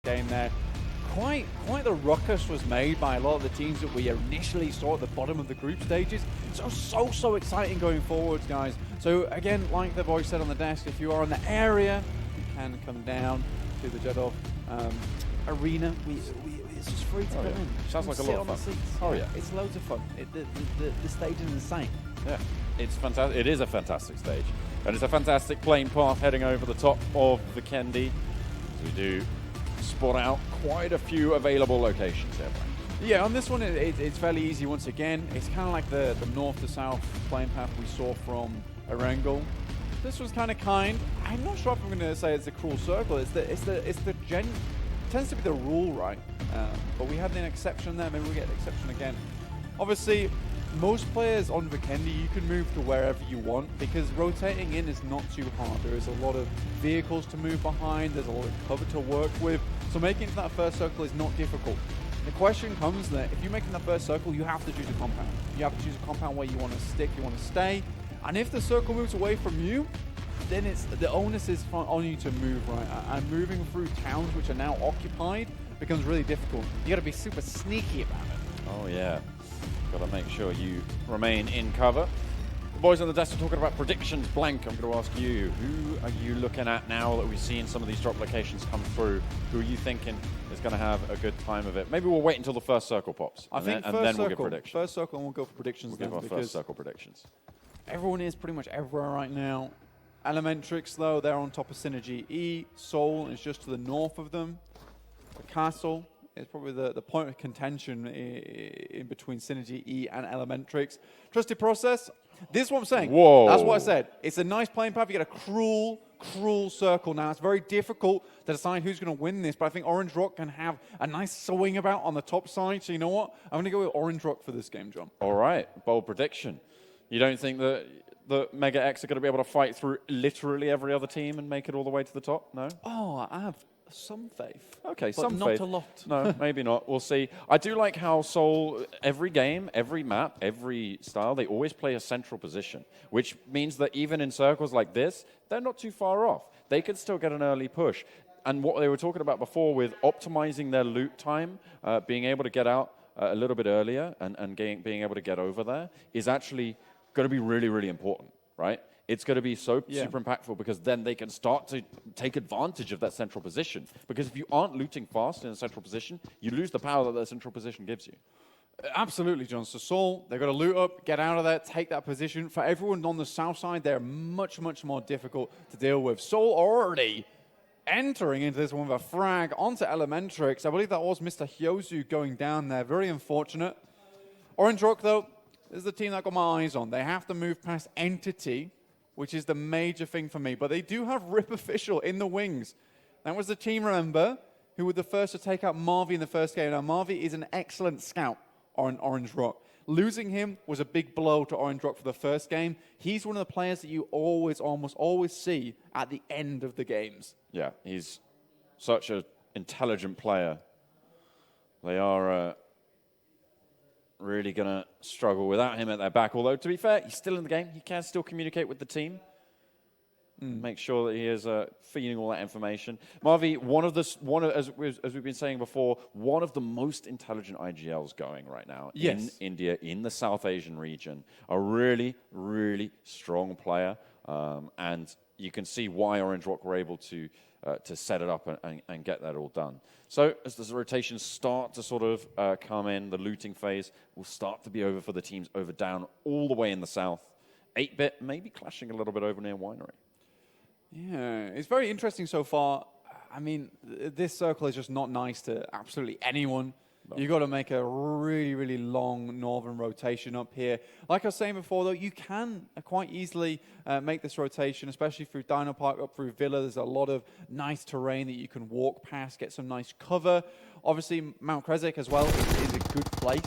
game there. Quite the ruckus was made by a lot of the teams that we initially saw at the bottom of the group stages. So exciting going forwards, guys. So again, like the voice said on the desk, if you are in the area, you can come down to the JHADAV arena. It's just free to come in. Sounds like a lot of fun. Oh yeah, it's loads of fun. The stage is insane. Yeah, it's fantastic. It is a fantastic stage, and it's a fantastic plane path heading over the top of Vikendi. We do spot out quite a few available locations here. Yeah, on this one it's fairly easy once again. It's kind of like the north to south plane path we saw from Erangel. This was kind of kind. I'm not sure if I'm going to say it's a cruel circle. It's the tends to be the rule, right? But we had an exception there. Maybe we get an exception again. Obviously, most players on Vikendi, you can move to wherever you want because rotating in is not too hard. There is a lot of vehicles to move behind. There's a lot of cover to work with. So making it to that first circle is not difficult. The question comes that if you're making that first circle, you have to choose a compound. You have to choose a compound where you want to stick, you want to stay. And if the circle moves away from you, then the onus is on you to move, right? And moving through towns which are now occupied becomes really difficult. You got to be super sneaky about it. Oh yeah, got to make sure you remain in cover. The boys on the desk are talking about predictions. Blank, I'm going to ask you, who are you looking at now that we've seen some of these drop locations come through? Who are you thinking is going to have a good time of it? Maybe we'll wait until the first circle pops. I think and then we'll give predictions. First circle, and we'll go for predictions. We'll give our first circle predictions. Everyone is pretty much everywhere right now. Elementrix, though, they're on top of Synergy E. Seoul is just to the north of them. The castle is probably the point of contention in between Synergy E and Elementrix. Trusted Process, this is what I'm saying. Whoa. That's what I said. It's a nice playing path. You get a cruel circle now. It's very difficult to decide who's going to win this, but I think Orange Rock can have a nice swing about on the top side. So you know what? I'm going to go with Orange Rock for this game, John. All right, bold prediction. You don't think that the Mega X are going to be able to fight through literally every other team and make it all the way to the top? No? Oh, I have some faith. Okay, but some not faith. a lot. No, maybe not. We'll see. I do like how Seoul, every game, every map, every style, they always play a central position, which means that even in circles like this, they're not too far off. They could still get an early push. And what they were talking about before with optimizing their loot time, being able to get out a little bit earlier and being able to get over there is actually going to be really, really important, right? It's going to be super impactful because then they can start to take advantage of that central position. Because if you aren't looting fast in a central position, you lose the power that central position gives you. Absolutely, John. So Seoul, they've got to loot up, get out of there, take that position. For everyone on the south side, they're much, much more difficult to deal with. Seoul already entering into this one with a frag onto Elementrix. I believe that was Mr. Hyozu going down there. Very unfortunate. Orange Rock, though, this is the team that I've got my eyes on. They have to move past Entity, which is the major thing for me. But they do have Rip Official in the wings. That was the team, remember, who were the first to take out Marvi in the first game. Now, Marvi is an excellent scout on Orange Rock. Losing him was a big blow to Orange Rock for the first game. He's one of the players that you almost always see at the end of the games. Yeah, he's such an intelligent player. They are really going to struggle without him at their back. Although, to be fair, he's still in the game. He can still communicate with the team. Make sure that he is feeding all that information. Marvi, as we've been saying before, one of the most intelligent IGLs going right now in India, in the South Asian region. A really, really strong player. And you can see why Orange Rock were able to set it up and get that all done. So as the rotations start to sort of come in, the looting phase will start to be over for the teams over down all the way in the south. 8-bit maybe clashing a little bit over near Winery. Yeah, it's very interesting so far. I mean, this circle is just not nice to absolutely anyone. No. You've got to make a really, really long northern rotation up here. Like I was saying before, though, you can quite easily make this rotation, especially through Dino Park, up through Villa. There's a lot of nice terrain that you can walk past, get some nice cover. Obviously, Mount Kresik as well is a good place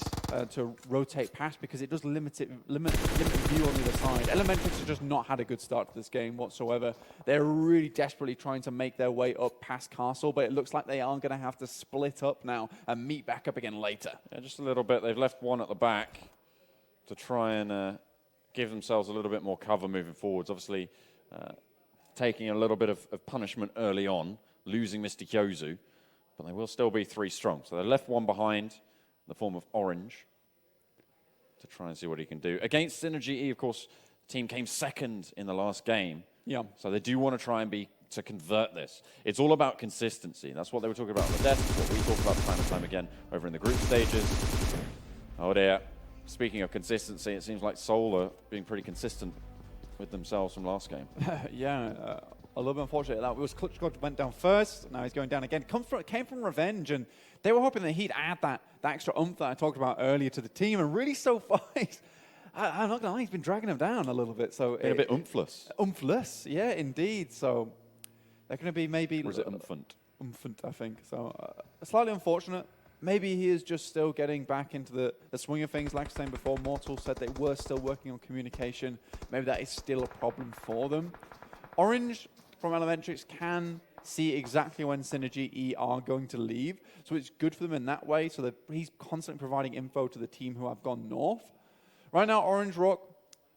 to rotate past because it does limit view on the other side. Elementrix have just not had a good start to this game whatsoever. They're really desperately trying to make their way up past Castle, but it looks like they are going to have to split up now and meet back up again later. Yeah, just a little bit. They've left one at the back to try and give themselves a little bit more cover moving forwards. Obviously, taking a little bit of punishment early on, losing Mr. Hyozu. but they will still be 3 strong. So they left 1 behind in the form of Orange to try and see what he can do. Against Synergy E, of course, the team came second in the last game. Yeah. So they do want to try and to convert this. It's all about consistency. That's what they were talking about on the desk. It's what we talk about time and time again over in the group stages. Oh dear. Speaking of consistency, it seems like Seoul are being pretty consistent with themselves from last game. Yeah, a little bit unfortunate. That was Clutch God went down first. Now he's going down again. Came from Revenge, and they were hoping that he'd add that extra oomph that I talked about earlier to the team. And really, so far, I'm not gonna lie, he's been dragging them down a little bit. So a bit oomphless. Oomphless, yeah, indeed. So they're going to be maybe. Or is it umphant? Umphant, I think. So slightly unfortunate. Maybe he is just still getting back into the swing of things. Like I was saying before, Mortal said they were still working on communication. Maybe that is still a problem for them. Orange from Elementrix can see exactly when Synergy E are going to leave. So it's good for them in that way. So that he's constantly providing info to the team who have gone north. Right now, Orange Rock,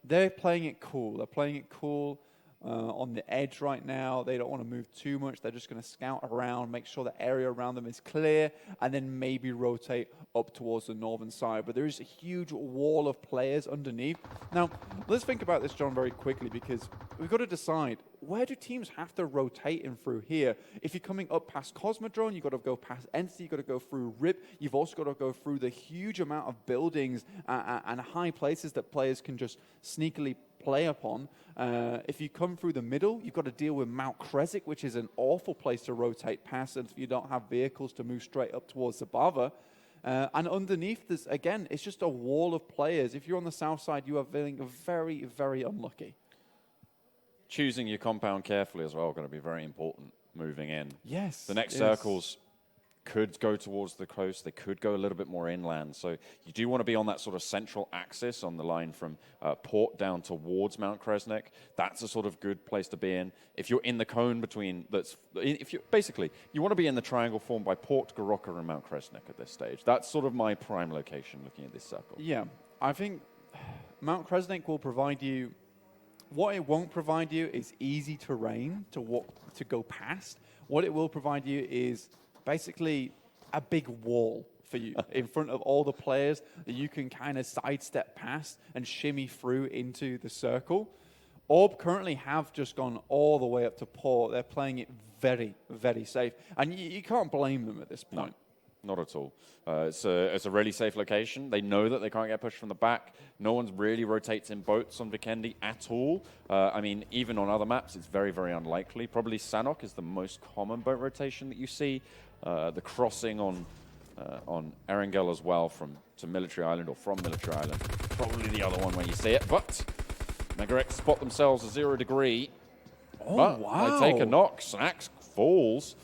they're playing it cool. They're playing it cool on the edge right now. They don't want to move too much. They're just going to scout around, make sure the area around them is clear, and then maybe rotate up towards the northern side. But there is a huge wall of players underneath. Now, let's think about this, John, very quickly, because we've got to decide, where do teams have to rotate in through here? If you're coming up past Cosmodrome, you've got to go past Entity, you've got to go through RIP, you've also got to go through the huge amount of buildings and high places that players can just sneakily play upon. If you come through the middle, you've got to deal with Mount Kresik, which is an awful place to rotate past if you don't have vehicles to move straight up towards the Bava. And underneath this, again, it's just a wall of players. If you're on the south side, you are feeling very, very unlucky. Choosing your compound carefully as well going to be very important moving in. Yes. The next circles could go towards the coast. They could go a little bit more inland. So you do want to be on that sort of central axis on the line from Port down towards Mount Kresnik. That's a sort of good place to be in. If you're in the cone between, basically, you want to be in the triangle formed by Port, Goroka, and Mount Kresnik at this stage. That's sort of my prime location looking at this circle. Yeah, I think Mount Kresnik will provide you. What it won't provide you is easy terrain to go past. What it will provide you is basically a big wall for you in front of all the players that you can kind of sidestep past and shimmy through into the circle. Orb currently have just gone all the way up to Port. They're playing it very, very safe. And you can't blame them at this point. No. Not at all. It's a really safe location. They know that they can't get pushed from the back. No one really rotates in boats on Vikendi at all. I mean, even on other maps, it's very, very unlikely. Probably Sanhok is the most common boat rotation that you see. The crossing on Erangel as well to Military Island or from Military Island. Probably the other one where you see it. But Megarex spot themselves a 0 degree. Oh, but wow. They take a knock. Sax falls.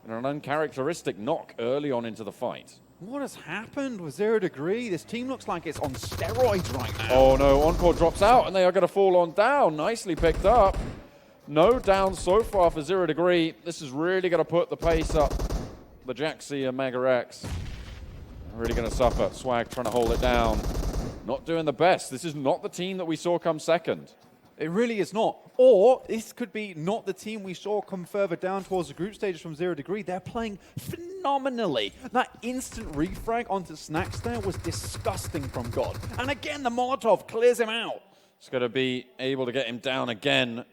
And an uncharacteristic knock early on into the fight. What has happened with 0 degree? This team looks like it's on steroids right now. Oh no, Encore drops out and they are going to fall on down. Nicely picked up. No down so far for 0 degree. This is really going to put the pace up. The Jaxi and Megarex really going to suffer. Swag trying to hold it down. Not doing the best. This is not the team that we saw come second. It really is not. Or this could be not the team we saw come further down towards the group stages from 0 degree. They're playing phenomenally. That instant refrag onto Snacks there was disgusting from God. And again, the Molotov clears him out. It's going to be able to get him down again.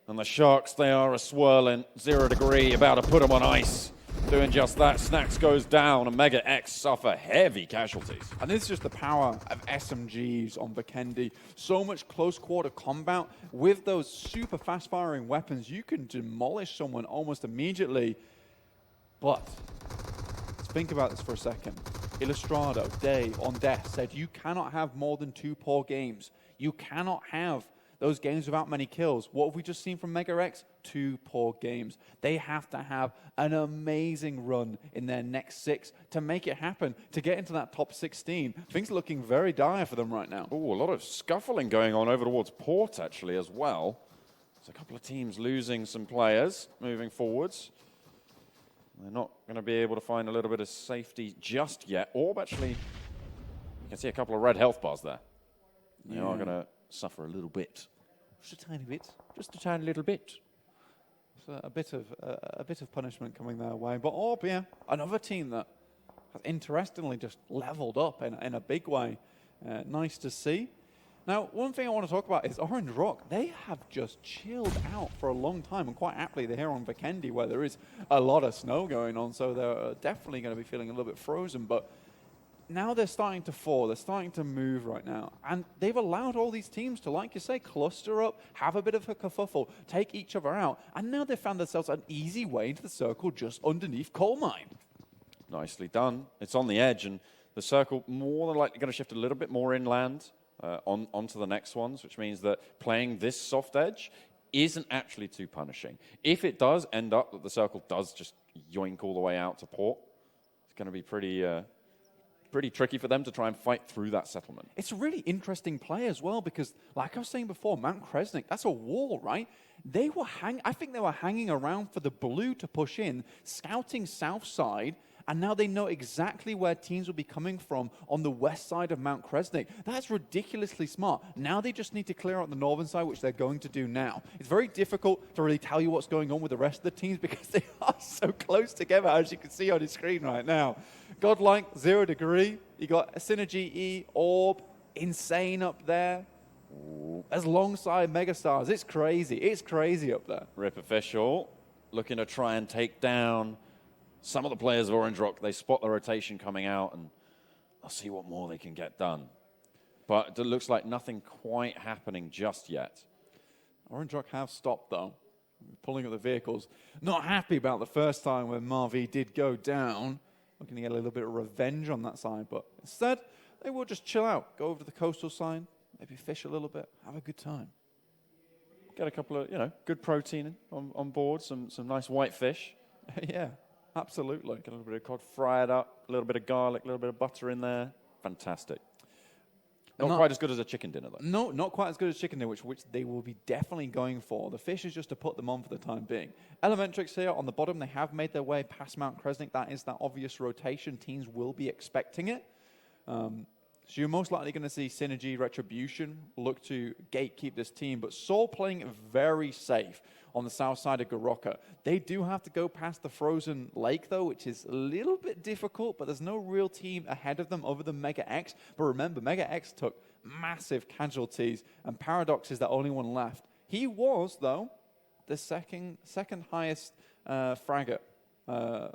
And the Sharks, they are a swirling. 0 degree, about to put him on ice. Doing just that, Snacks goes down, and Mega X suffer heavy casualties. And this is just the power of SMGs on Vikendi. So much close quarter combat. With those super fast firing weapons, you can demolish someone almost immediately. But let's think about this for a second. Illustrado, Day, on death, said you cannot have more than 2 poor games. You cannot have those games without many kills. What have we just seen from Mega X? 2 poor games. They have to have an amazing run in their next 6 to make it happen, to get into that top 16. Things are looking very dire for them right now. Oh, a lot of scuffling going on over towards Port, actually, as well. There's a couple of teams losing some players moving forwards. They're not going to be able to find a little bit of safety just yet. Orb, actually, you can see a couple of red health bars there. They are going to suffer a little bit. Just a tiny bit. Just a tiny little bit. So a bit of punishment coming their way. But Orb, yeah, another team that has interestingly just leveled up in a big way. Nice to see. Now, one thing I want to talk about is Orange Rock. They have just chilled out for a long time, and quite aptly they're here on Vikendi where there is a lot of snow going on, so they're definitely going to be feeling a little bit frozen. But now they're starting to fall. They're starting to move right now. And they've allowed all these teams to, like you say, cluster up, have a bit of a kerfuffle, take each other out. And now they've found themselves an easy way into the circle just underneath Coal Mine. Nicely done. It's on the edge, and the circle more than likely going to shift a little bit more inland onto the next ones, which means that playing this soft edge isn't actually too punishing. If it does end up that the circle does just yoink all the way out to port, it's going to be pretty tricky for them to try and fight through that settlement. It's a really interesting play as well because, like I was saying before, Mount Kresnik, that's a wall, right? I think they were hanging around for the blue to push in, scouting south side, and now they know exactly where teams will be coming from on the west side of Mount Kresnik. That's ridiculously smart. Now they just need to clear out the northern side, which they're going to do now. It's very difficult to really tell you what's going on with the rest of the teams because they are so close together, as you can see on your screen right now. Godlike, 0 degree. You got Synergy E, Orb, Insane up there. As alongside Megastars. It's crazy. It's crazy up there. Rip Official looking to try and take down some of the players of Orange Rock. They spot the rotation coming out, and I'll see what more they can get done. But it looks like nothing quite happening just yet. Orange Rock have stopped, though, pulling up the vehicles. Not happy about the first time when Marvi did go down. Looking to get a little bit of revenge on that side, but instead, they will just chill out, go over to the coastal side, maybe fish a little bit, have a good time. Get a couple of, good protein on board, some nice white fish. Yeah. Absolutely. Get a little bit of cod, fry it up, a little bit of garlic, a little bit of butter in there. Fantastic. Not quite as good as a chicken dinner, though. No, not quite as good as chicken dinner, which they will be definitely going for. The fish is just to put them on for the time being. Elementrix here on the bottom, they have made their way past Mount Kresnik. That is that obvious rotation. Teams will be expecting it. So you're most likely going to see Synergy, Retribution look to gatekeep this team, but Soul playing very safe on the south side of Garoka. They do have to go past the frozen lake, though, which is a little bit difficult, but there's no real team ahead of them other than Mega X. But remember, Mega X took massive casualties, and Paradox is the only one left. He was, though, the second highest fragger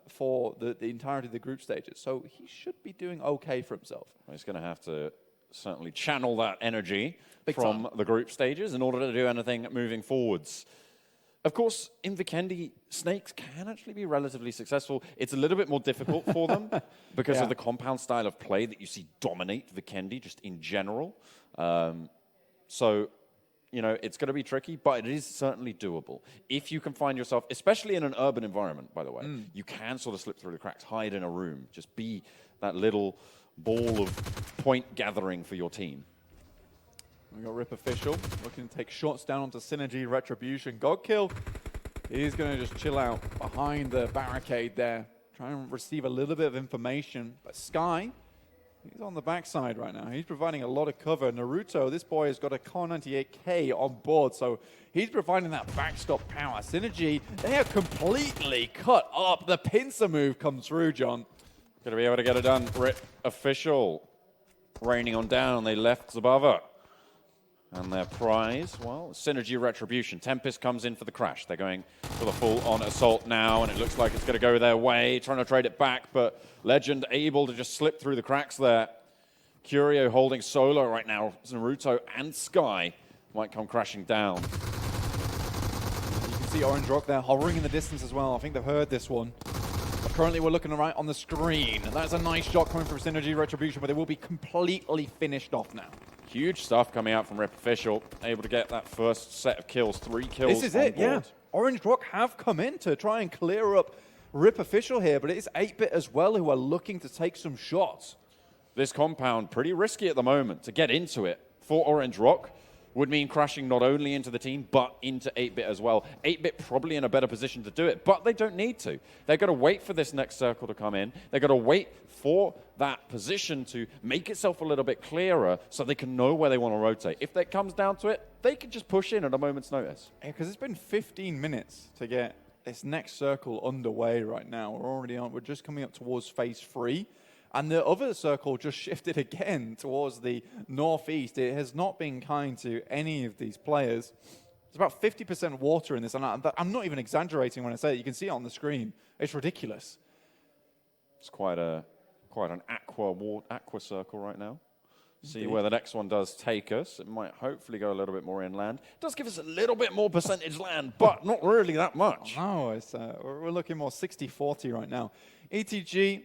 for the entirety of the group stages. So he should be doing okay for himself. Well, he's going to have to certainly channel that energy from the group stages in order to do anything moving forwards. Of course, in Vikendi, Snakes can actually be relatively successful. It's a little bit more difficult for them because of the compound style of play that you see dominate Vikendi just in general. So, it's going to be tricky, but it is certainly doable. If you can find yourself, especially in an urban environment, by the way, you can sort of slip through the cracks, hide in a room, just be that little ball of point gathering for your team. We got Rip Official looking to take shots down onto Synergy, Retribution. Godkill, he's going to just chill out behind the barricade there, try and receive a little bit of information. But Sky, he's on the backside right now. He's providing a lot of cover. Naruto, this boy has got a Car 98K on board, so he's providing that backstop power. Synergy, they are completely cut up. The pincer move comes through, John. Going to be able to get it done. Rip Official raining on down. They left Zabava. And their prize, well, Synergy Retribution. Tempest comes in for the crash. They're going for the full-on assault now, and it looks like it's going to go their way, trying to trade it back, but Legend able to just slip through the cracks there. Curio holding solo right now. Naruto and Sky might come crashing down. You can see Orange Rock there hovering in the distance as well. I think they've heard this one. But currently, we're looking right on the screen. That's a nice shot coming from Synergy Retribution, but they will be completely finished off now. Huge stuff coming out from Rip Official, able to get that first set of kills, 3 kills. This is it, board. yeah. Orange Rock have come in to try and clear up Rip Official here, but it's 8-Bit as well who are looking to take some shots. This compound, pretty risky at the moment. To get into it for Orange Rock would mean crashing not only into the team, but into 8-Bit as well. 8-Bit probably in a better position to do it, but they don't need to. They've got to wait for this next circle to come in. They've got to wait for that position to make itself a little bit clearer so they can know where they want to rotate. If that comes down to it, they can just push in at a moment's notice. Yeah, because it's been 15 minutes to get this next circle underway right now. We're just coming up towards phase 3. And the other circle just shifted again towards the northeast. It has not been kind to any of these players. There's about 50% water in this, and I'm not even exaggerating when I say it. You can see it on the screen. It's ridiculous. It's quite an aqua circle right now. See where the next one does take us. It might hopefully go a little bit more inland. It does give us a little bit more percentage land, but not really that much. No, we're looking more 60-40 right now. ETG,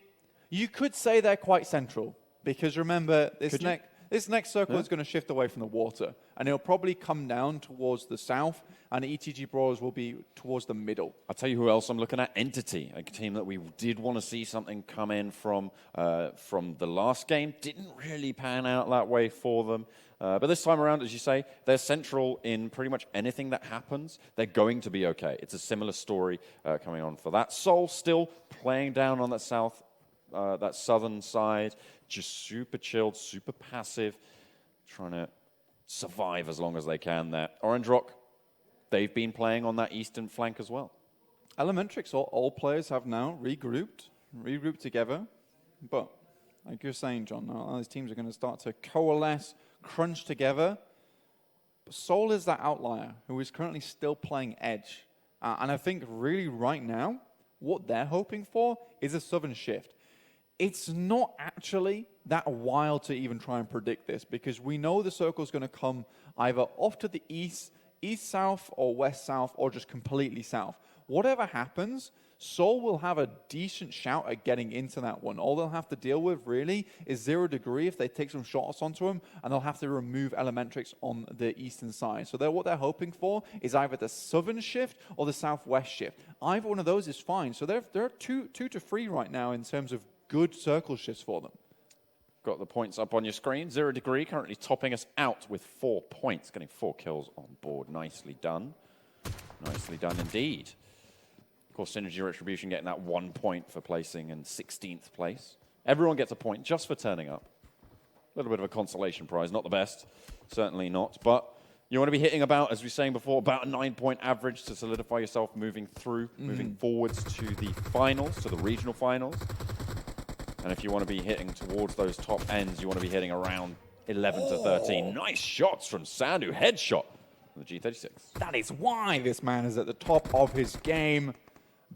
you could say they're quite central, because remember, this next circle is going to shift away from the water, and it'll probably come down towards the south, and ETG Brawlers will be towards the middle. I'll tell you who else I'm looking at. Entity, a team that we did want to see something come in from the last game. Didn't really pan out that way for them. But this time around, as you say, they're central in pretty much anything that happens. They're going to be okay. It's a similar story coming on for that. Seoul still playing down on that southern side. Just super chilled, super passive, trying to survive as long as they can there. Orange Rock, they've been playing on that eastern flank as well. Elementrix, all players have now regrouped together. But like you're saying, John, now these teams are going to start to coalesce, crunch together. But Seoul is that outlier who is currently still playing Edge. And I think really right now, what they're hoping for is a southern shift. It's not actually that wild to even try and predict this, because we know the circle is going to come either off to the east, east-south, or west-south, or just completely south. Whatever happens, Seoul will have a decent shout at getting into that one. All they'll have to deal with, really, is 0 degree if they take some shots onto them, and they'll have to remove Elementrix on the eastern side. So what they're hoping for is either the southern shift or the southwest shift. Either one of those is fine. So there are two to three right now in terms of good circle shifts for them. Got the points up on your screen. 0 degree currently topping us out with 4 points, getting 4 kills on board. Nicely done. Nicely done indeed. Of course, Synergy Retribution getting that 1 point for placing in 16th place. Everyone gets a point just for turning up. A little bit of a consolation prize. Not the best. Certainly not. But you want to be hitting about, as we were saying before, about a 9-point average to solidify yourself moving forwards to the finals, to the regional finals. And if you want to be hitting towards those top ends, you want to be hitting around 11 to 13. Nice shots from Sandu. Headshot from the G36. That is why this man is at the top of his game.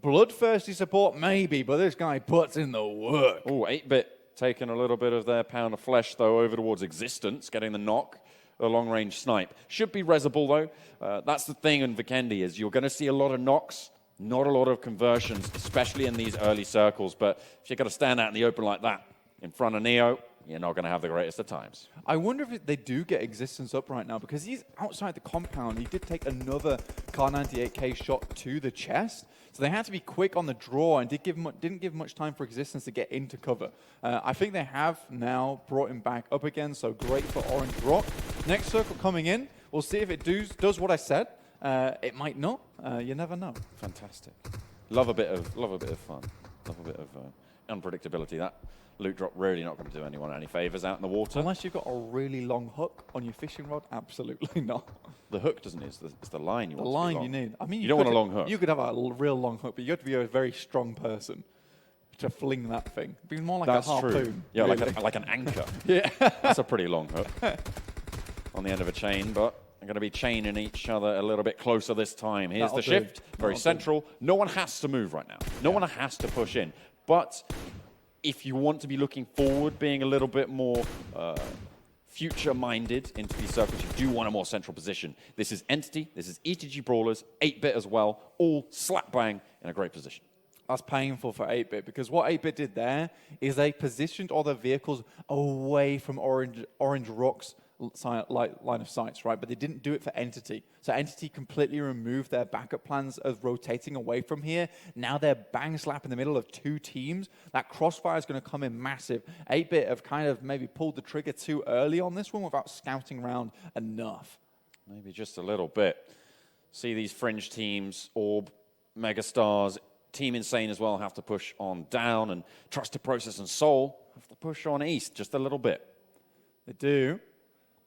Bloodthirsty support, maybe, but this guy puts in the work. Oh, 8-bit taking a little bit of their pound of flesh, though, over towards Existence, getting the knock. A long-range snipe. Should be resable, though. That's the thing in Vikendi, is you're going to see a lot of knocks. Not a lot of conversions, especially in these early circles. But if you've got to stand out in the open like that in front of Neo, you're not going to have the greatest of times. I wonder if they do get Existence up right now, because he's outside the compound. He did take another Car 98K shot to the chest. So they had to be quick on the draw and didn't give much time for Existence to get into cover. I think they have now brought him back up again, so great for Orange Rock. Next circle coming in. We'll see if it does what I said. It might not. You never know. Fantastic. Love a bit of fun. Love a bit of unpredictability. That loot drop really not going to do anyone any favors out in the water. Unless you've got a really long hook on your fishing rod, absolutely not. The hook doesn't. It's the line you want. The line you need. I mean, you don't want a long hook. You could have a real long hook, but you have to be a very strong person to fling that thing. It'd be more like a harpoon. True. Yeah, really. like an anchor. Yeah. That's a pretty long hook on the end of a chain, but they're going to be chaining each other a little bit closer this time. Here's the shift. Very central. No one has to move right now. No one has to push in. But if you want to be looking forward, being a little bit more future-minded into these circles, you do want a more central position. This is Entity. This is ETG Brawlers, 8-bit as well, all slap-bang in a great position. That's painful for 8-bit, because what 8-bit did there is they positioned all their vehicles away from Orange Rock's line of sights, right? But they didn't do it for Entity. So Entity completely removed their backup plans of rotating away from here. Now they're bang slap in the middle of 2 teams. That crossfire is going to come in massive. 8-bit have kind of maybe pulled the trigger too early on this one without scouting around enough. Maybe just a little bit. See these fringe teams, Orb, Megastars, Team Insane as well have to push on down, and Trusted Process and Soul have to push on east just a little bit. They do.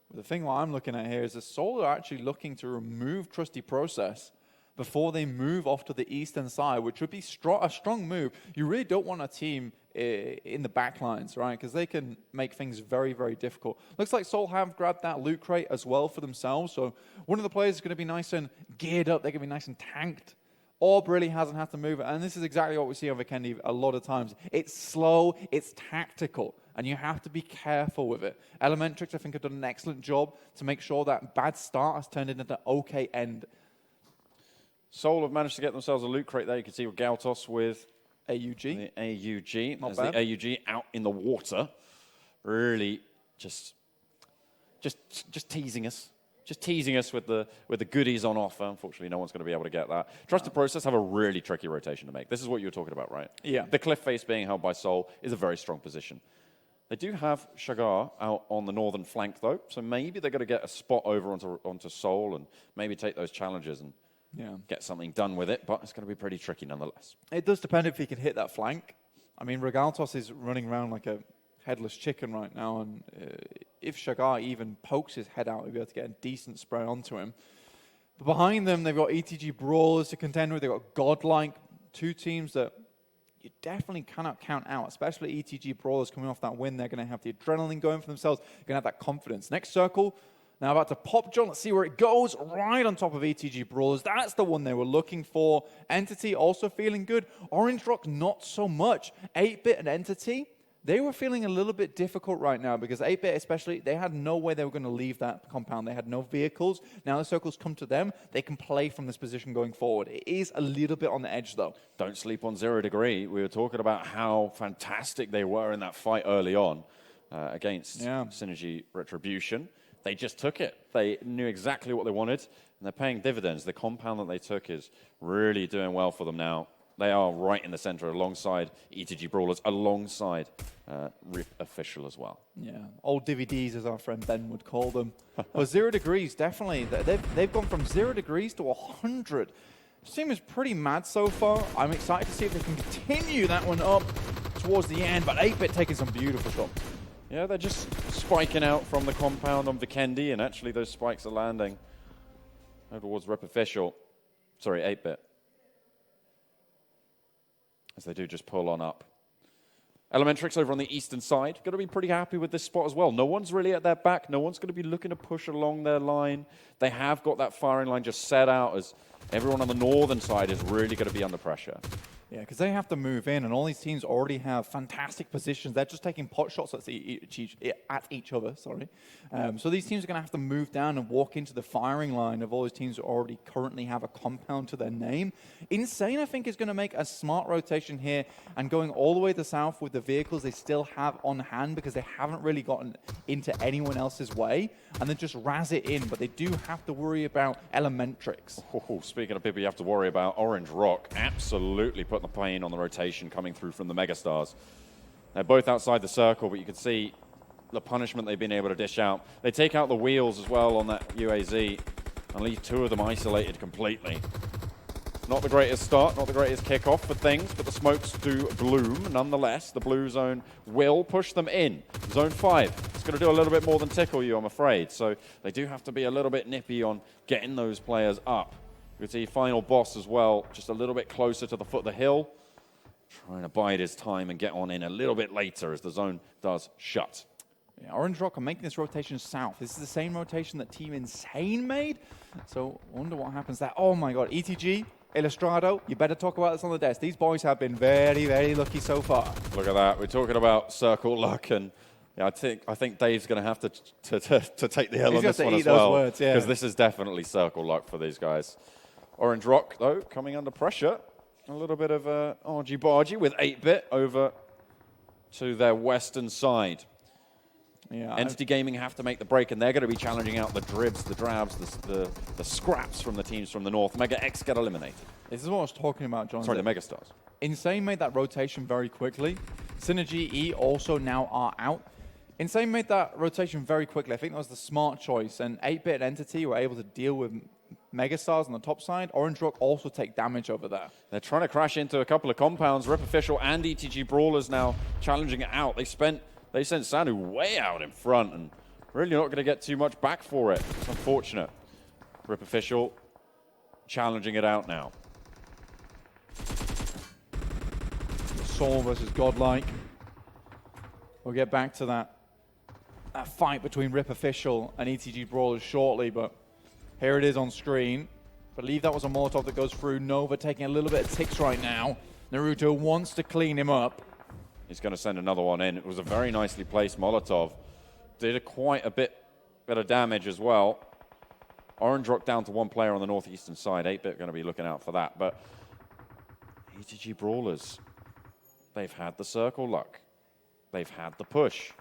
But the thing what I'm looking at here is that Soul are actually looking to remove Trusty Process before they move off to the eastern side, which would be a strong move. You really don't want a team in the back lines, right? Because they can make things very, very difficult. Looks like Soul have grabbed that loot crate as well for themselves. So one of the players is going to be nice and geared up. They're going to be nice and tanked. Orb really hasn't had to move it. And this is exactly what we see on Vikendi a lot of times. It's slow, it's tactical, and you have to be careful with it. Elementrix, I think, have done an excellent job to make sure that bad start has turned into an okay end. Soul have managed to get themselves a loot crate there. You can see with Galtos with AUG. The AUG. Not As bad. the AUG out in the water. Really just teasing us. Just teasing us with the goodies on offer. Unfortunately, no one's going to be able to get that. Trusted Process have a really tricky rotation to make. This is what you were talking about, right? Yeah. The cliff face being held by Soul is a very strong position. They do have Shagar out on the northern flank, though, so maybe they're going to get a spot over onto Soul and maybe take those challenges and get something done with it, but it's going to be pretty tricky nonetheless. It does depend if he can hit that flank. I mean, Regaltos is running around like a headless chicken right now, and if Shagar even pokes his head out, he'll be able to get a decent spray onto him. But behind them, they've got ETG Brawlers to contend with. They've got Godlike, two teams that you definitely cannot count out, especially ETG Brawlers coming off that win. They're going to have the adrenaline going for themselves. They're going to have that confidence. Next circle, now about to pop John. Let's see where it goes. Right on top of ETG Brawlers. That's the one they were looking for. Entity also feeling good. Orange Rock, not so much. 8-Bit and Entity, they were feeling a little bit difficult right now because 8-Bit especially, they had no way they were going to leave that compound. They had no vehicles. Now the circles come to them. They can play from this position going forward. It is a little bit on the edge, though. Don't sleep on 0 Degree. We were talking about how fantastic they were in that fight early on against Synergy Retribution. They just took it. They knew exactly what they wanted, and they're paying dividends. The compound that they took is really doing well for them now. They are right in the center alongside ETG Brawlers, alongside RIP Official as well. Yeah, old DVDs, as our friend Ben would call them. But 0 Degrees, definitely. They've gone from 0 Degrees to 100. Team is pretty mad so far. I'm excited to see if they can continue that one up towards the end, but 8-Bit taking some beautiful shots. Yeah, they're just spiking out from the compound on Vikendi, and actually those spikes are landing towards Rep Official. Sorry, 8-Bit. As they do just pull on up. Elementrix over on the eastern side, going to be pretty happy with this spot as well. No one's really at their back. No one's going to be looking to push along their line. They have got that firing line just set out as everyone on the northern side is really going to be under pressure. Yeah, because they have to move in, and all these teams already have fantastic positions. They're just taking pot shots at each other. Sorry. So these teams are going to have to move down and walk into the firing line of all these teams that already currently have a compound to their name. Insane, I think, is going to make a smart rotation here and going all the way to the south with the vehicles they still have on hand because they haven't really gotten into anyone else's way, and then just razz it in. But they do have to worry about Elementrix. Oh, speaking of people you have to worry about, Orange Rock absolutely put the plane on the rotation coming through from the Megastars. They're both outside the circle, but you can see the punishment they've been able to dish out. They take out the wheels as well on that UAZ and leave two of them isolated completely. Not the greatest start, not the greatest kickoff for things, but the smokes do bloom nonetheless. The blue zone will push them in. Zone 5, it's going to do a little bit more than tickle you, I'm afraid. So they do have to be a little bit nippy on getting those players up. You can see final boss as well, just a little bit closer to the foot of the hill. Trying to bide his time and get on in a little bit later as the zone does shut. Yeah, Orange Rock are making this rotation south. This is the same rotation that Team Insane made. So I wonder what happens there. Oh my god, ETG, Illustrado, you better talk about this on the desk. These boys have been very, very lucky so far. Look at that. We're talking about circle luck, and yeah, I think Dave's going to have to take the hill on this one as well. Because this is definitely circle luck for these guys. Orange Rock, though, coming under pressure. A little bit of argy-bargy with 8-Bit over to their western side. Yeah, Entity Gaming have to make the break, and they're going to be challenging out the Dribs, the Drabs, the Scraps from the teams from the north. Mega X get eliminated. This is what I was talking about, John. Sorry, the Megastars. Insane made that rotation very quickly. Synergy E also now are out. Insane made that rotation very quickly. I think that was the smart choice, and 8-Bit and Entity were able to deal with Megastars on the top side. Orange Rock also take damage over there. They're trying to crash into a couple of compounds. Rip Official and ETG Brawlers now challenging it out. They sent Sanu way out in front and really not going to get too much back for it. It's unfortunate. Rip Official challenging it out now. Soul versus Godlike. We'll get back to that fight between Rip Official and ETG Brawlers shortly, but here it is on screen. I believe that was a Molotov that goes through. Nova taking a little bit of ticks right now. Naruto wants to clean him up. He's going to send another one in. It was a very nicely placed Molotov. Did quite a bit of damage as well. Orange Rock down to one player on the northeastern side. 8-Bit going to be looking out for that. But ETG Brawlers, they've had the circle luck. They've had the push.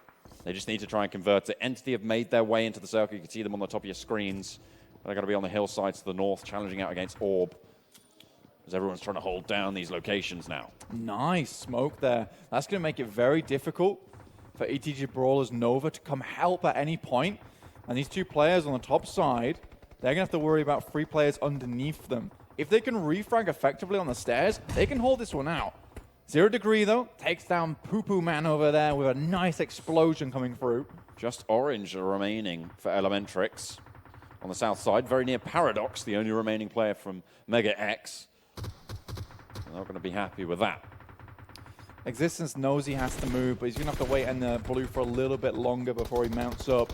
They just need to try and convert it. Entity have made their way into the circle. You can see them on the top of your screens. They're going to be on the hillsides to the north, challenging out against Orb. As everyone's trying to hold down these locations now. Nice smoke there. That's going to make it very difficult for ETG Brawlers Nova to come help at any point. And these two players on the top side, they're going to have to worry about 3 players underneath them. If they can refrag effectively on the stairs, they can hold this one out. 0 Degree, though, takes down Poo Poo Man over there with a nice explosion coming through. Just Orange are remaining for Elementrix on the south side. Very near Paradox, the only remaining player from Mega X. They're not going to be happy with that. Existence knows he has to move, but he's going to have to wait in the blue for a little bit longer before he mounts up.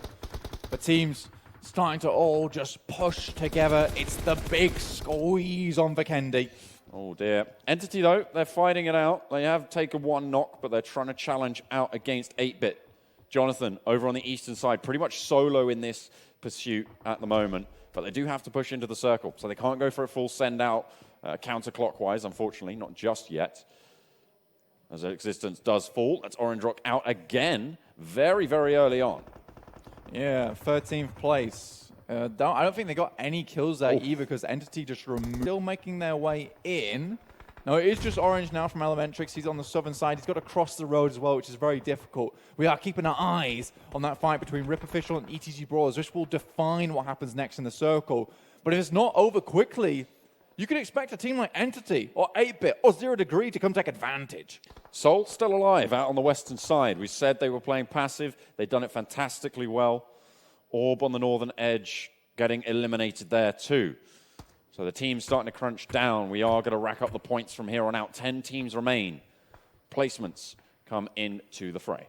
The team's starting to all just push together. It's the big squeeze on Vikendi. Oh dear. Entity though, they're fighting it out. They have taken one knock, but they're trying to challenge out against 8-Bit. Jonathan over on the eastern side, pretty much solo in this pursuit at the moment, but they do have to push into the circle, so they can't go for a full send out counterclockwise, unfortunately, not just yet. As Existence does fall, that's Orange Rock out again, very, very early on. Yeah, 13th place. I don't think they got any kills there either because Entity just still making their way in. No, it is just Orange now from Elementrix. He's on the southern side. He's got to cross the road as well, which is very difficult. We are keeping our eyes on that fight between Rip Official and ETG Brawlers, which will define what happens next in the circle. But if it's not over quickly, you can expect a team like Entity or 8-Bit or 0 Degree to come take advantage. Soul still alive out on the western side. We said they were playing passive. They've done it fantastically well. Orb on the northern edge getting eliminated there too. So the team's starting to crunch down. We are going to rack up the points from here on out. 10 teams remain. Placements come into the fray.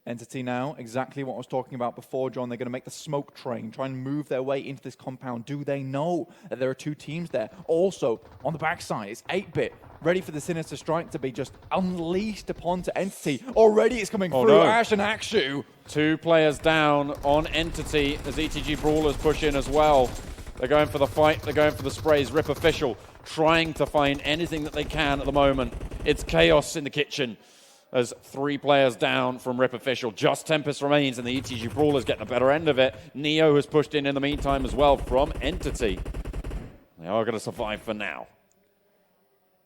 Entity now, exactly what I was talking about before, John. They're going to make the smoke train, try and move their way into this compound. Do they know that there are 2 teams there? Also, on the backside, it's 8-Bit, ready for the Sinister Strike to be just unleashed upon to Entity. Already it's coming through. No. Ash and Akshu. 2 players down on Entity as ETG Brawlers push in as well. They're going for the fight. They're going for the sprays. Rip Official trying to find anything that they can at the moment. It's chaos in the kitchen. As 3 players down from Rip Official. Just Tempest remains, and the ETG Brawlers getting the better end of it. Neo has pushed in the meantime as well from Entity. They are going to survive for now.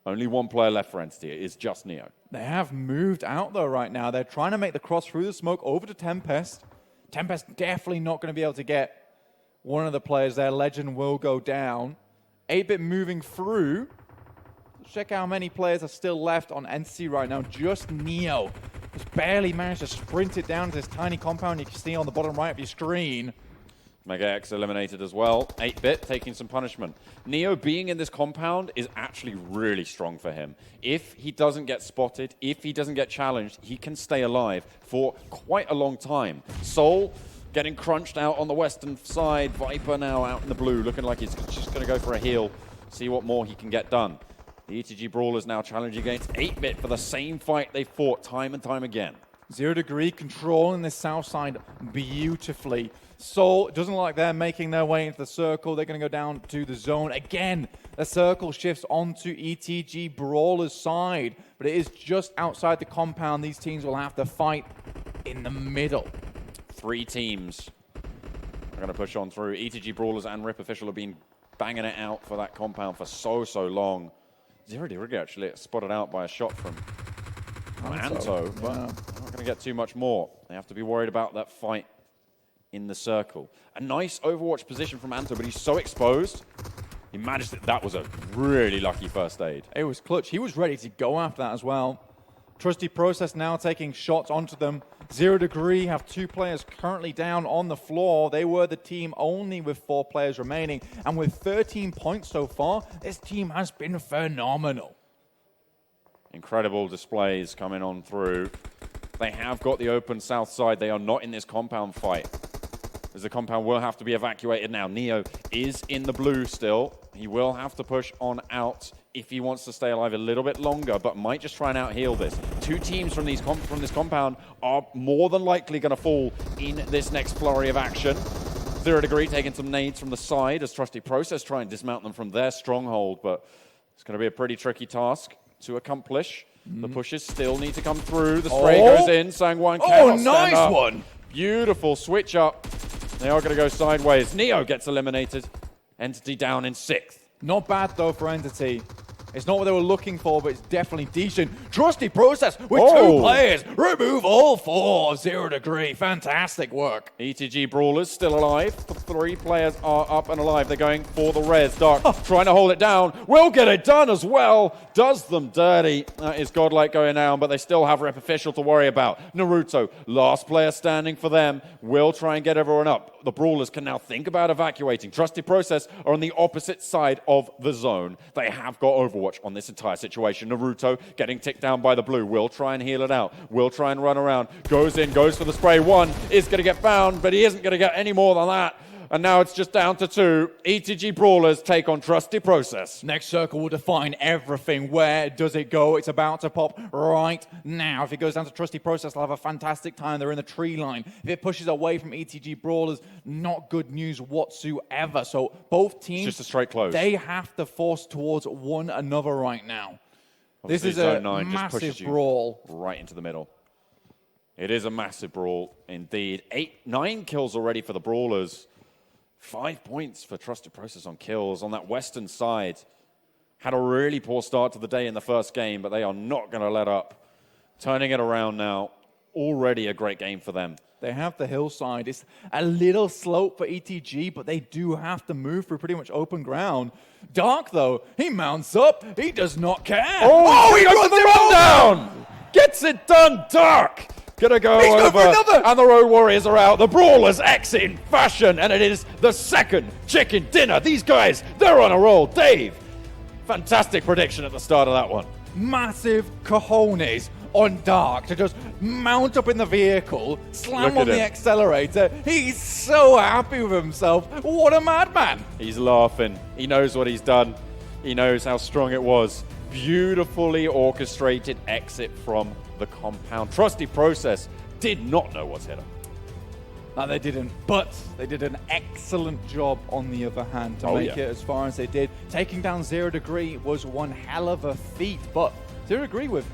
Only 1 player left for Entity. It is just Neo. They have moved out, though, right now. They're trying to make the cross through the smoke over to Tempest. Tempest definitely not going to be able to get one of the players there. Legend will go down. 8-Bit moving through. Check how many players are still left on Entity right now. Just Neo. Just barely managed to sprint it down to this tiny compound you can see on the bottom right of your screen. Mega X eliminated as well. 8-Bit taking some punishment. Neo being in this compound is actually really strong for him. If he doesn't get spotted, if he doesn't get challenged, he can stay alive for quite a long time. Soul getting crunched out on the western side. Viper now out in the blue, looking like he's just going to go for a heal. See what more he can get done. The ETG Brawlers now challenging against 8-Bit for the same fight they fought time and time again. 0 Degree controlling the south side beautifully. Soul doesn't look like they're making their way into the circle. They're going to go down to the zone. Again, the circle shifts onto ETG Brawlers' side, but it is just outside the compound. These teams will have to fight in the middle. 3 teams are going to push on through. ETG Brawlers and Rip Official have been banging it out for that compound for so long. 0 Degree actually spotted out by a shot from Anto, but they're not going to get too much more. They have to be worried about that fight in the circle. A nice Overwatch position from Anto, but he's so exposed. He managed it. That was a really lucky first aid. It was clutch. He was ready to go after that as well. Trusty Process now taking shots onto them. 0 Degree have 2 players currently down on the floor. They were the team only with 4 players remaining. And with 13 points so far, this team has been phenomenal. Incredible displays coming on through. They have got the open south side. They are not in this compound fight, as the compound will have to be evacuated now. Neo is in the blue still. He will have to push on out if he wants to stay alive a little bit longer, but might just try and out-heal this. 2 teams from this compound are more than likely going to fall in this next flurry of action. 0 Degree taking some nades from the side as Trusty Process try and dismount them from their stronghold, but it's going to be a pretty tricky task to accomplish. The pushes still need to come through. The spray goes in. Sangwon cannot stand up. One. Beautiful switch up. They are going to go sideways. Neo gets eliminated. Entity down in 6th. Not bad, though, for Entity. It's not what they were looking for, but it's definitely decent. Trusty Process with 2 players. Remove all 4. 0 Degree. Fantastic work. ETG Brawlers still alive. The 3 players are up and alive. They're going for the res. Dark trying to hold it down. Will get it done as well. Does them dirty. That is Godlike going down, but they still have Rep Official to worry about. Naruto, last player standing for them, will try and get everyone up. The Brawlers can now think about evacuating. Trusty Process are on the opposite side of the zone. They have got Overwatch on this entire situation. Naruto getting ticked down by the blue. Will try and heal it out. Will try and run around. Goes in, goes for the spray. 1 is going to get found, but he isn't going to get any more than that. And now it's just down to 2. ETG Brawlers take on Trusty Process. Next circle will define everything. Where does it go? It's about to pop right now. If it goes down to Trusty Process, they'll have a fantastic time. They're in the tree line. If it pushes away from ETG Brawlers, not good news whatsoever. So both teams, It's just a straight close. They have to force towards one another right now. Obviously, this is a Zone 9 just massive pushes you brawl. right into the middle. It is a massive brawl indeed. 9 kills already for the Brawlers. 5 points for Trusted Process on kills on that western side. Had a really poor start to the day in the first game, but they are not going to let up. Turning it around now. Already a great game for them. They have the hillside. It's a little slope for ETG, but they do have to move through pretty much open ground. Dark, though, he mounts up. He does not care. He goes for the rundown! Gets it done, Dark! Gonna go over, and the Road Warriors are out. The Brawlers X in fashion, and it is the second chicken dinner. These guys, they're on a roll. Dave, fantastic prediction at the start of that one. Massive cojones on Dark to just mount up in the vehicle, slam on the accelerator. He's so happy with himself. What a madman. He's laughing. He knows what he's done. He knows how strong it was. Beautifully orchestrated exit from the compound. Trusty Process did not know what's hit him. No, they didn't, but they did an excellent job on the other hand to make it as far as they did. Taking down 0 Degree was one hell of a feat, but 0 Degree with